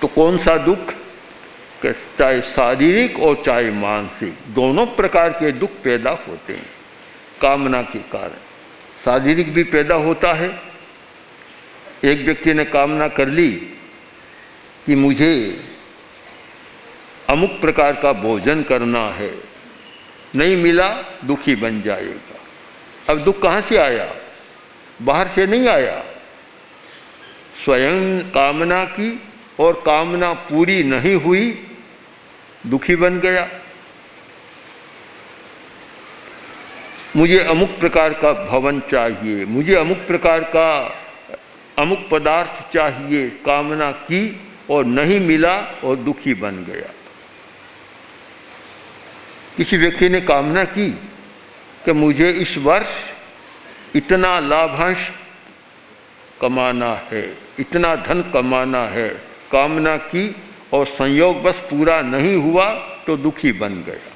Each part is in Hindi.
तो कौन सा दुख? कि चाहे शारीरिक और चाहे मानसिक, दोनों प्रकार के दुख पैदा होते हैं कामना के कारण। शारीरिक भी पैदा होता है। एक व्यक्ति ने कामना कर ली कि मुझे अमुक प्रकार का भोजन करना है, नहीं मिला दुखी बन जाएगा। अब दुख कहाँ से आया? बाहर से नहीं आया, स्वयं कामना की और कामना पूरी नहीं हुई, दुखी बन गया। मुझे अमुक प्रकार का भवन चाहिए, मुझे अमुक प्रकार का अमुक पदार्थ चाहिए, कामना की और नहीं मिला और दुखी बन गया। किसी व्यक्ति ने कामना की कि मुझे इस वर्ष इतना लाभांश कमाना है, इतना धन कमाना है, कामना की और संयोग बस पूरा नहीं हुआ तो दुखी बन गया।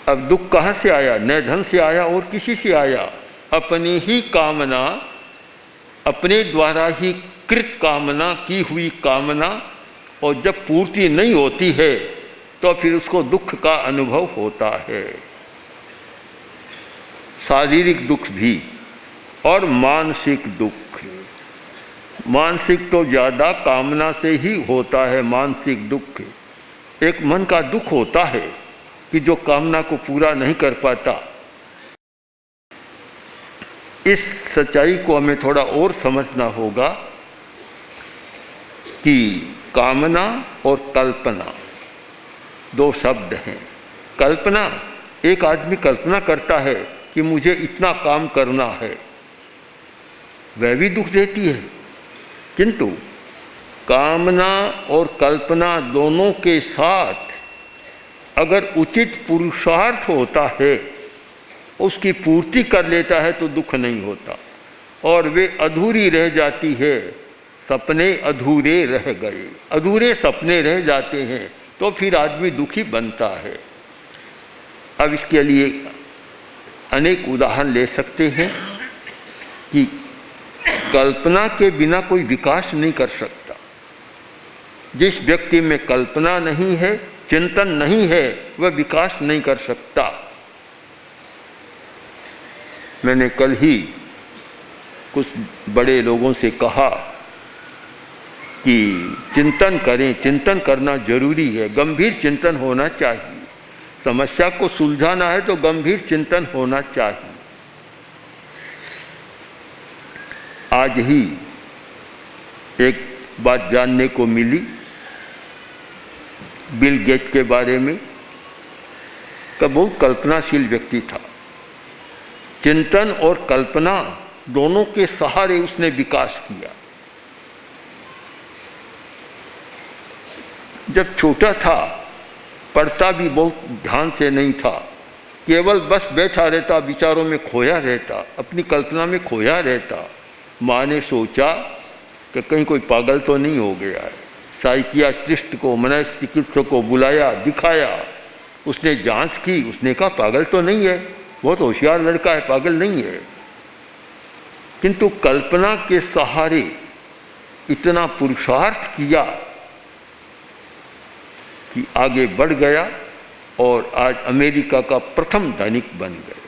अब दुख कहाँ से आया? न धन से आया और किसी से आया, अपनी ही कामना, अपने द्वारा ही कृत कामना, की हुई कामना, और जब पूर्ति नहीं होती है तो फिर उसको दुख का अनुभव होता है। शारीरिक दुख भी और मानसिक दुख। मानसिक तो ज़्यादा कामना से ही होता है। मानसिक दुख एक मन का दुख होता है कि जो कामना को पूरा नहीं कर पाता। इस सच्चाई को हमें थोड़ा और समझना होगा कि कामना और कल्पना दो शब्द हैं। कल्पना, एक आदमी कल्पना करता है कि मुझे इतना काम करना है, वह भी दुख देती है। किंतु कामना और कल्पना दोनों के साथ अगर उचित पुरुषार्थ होता है, उसकी पूर्ति कर लेता है तो दुख नहीं होता, और वे अधूरी रह जाती है। सपने अधूरे रह गए, अधूरे सपने रह जाते हैं तो फिर आदमी दुखी बनता है। अब इसके लिए अनेक उदाहरण ले सकते हैं कि कल्पना के बिना कोई विकास नहीं कर सकता। जिस व्यक्ति में कल्पना नहीं है, चिंतन नहीं है, वह विकास नहीं कर सकता। मैंने कल ही कुछ बड़े लोगों से कहा कि चिंतन करें, चिंतन करना जरूरी है, गंभीर चिंतन होना चाहिए। समस्या को सुलझाना है तो गंभीर चिंतन होना चाहिए। आज ही एक बात जानने को मिली बिल गेट के बारे में, कि बहुत कल्पनाशील व्यक्ति था। चिंतन और कल्पना दोनों के सहारे उसने विकास किया। जब छोटा था, पढ़ता भी बहुत ध्यान से नहीं था, केवल बस बैठा रहता, विचारों में खोया रहता, अपनी कल्पना में खोया रहता। माँ ने सोचा कि कहीं कोई पागल तो नहीं हो गया है। साइकियाट्रिस्ट को, मनोचिकित्सक को बुलाया, दिखाया, उसने जांच की, उसने कहा पागल तो नहीं है, बहुत होशियार लड़का है, पागल नहीं है। किंतु कल्पना के सहारे इतना पुरुषार्थ किया कि आगे बढ़ गया और आज अमेरिका का प्रथम धनिक बन गया।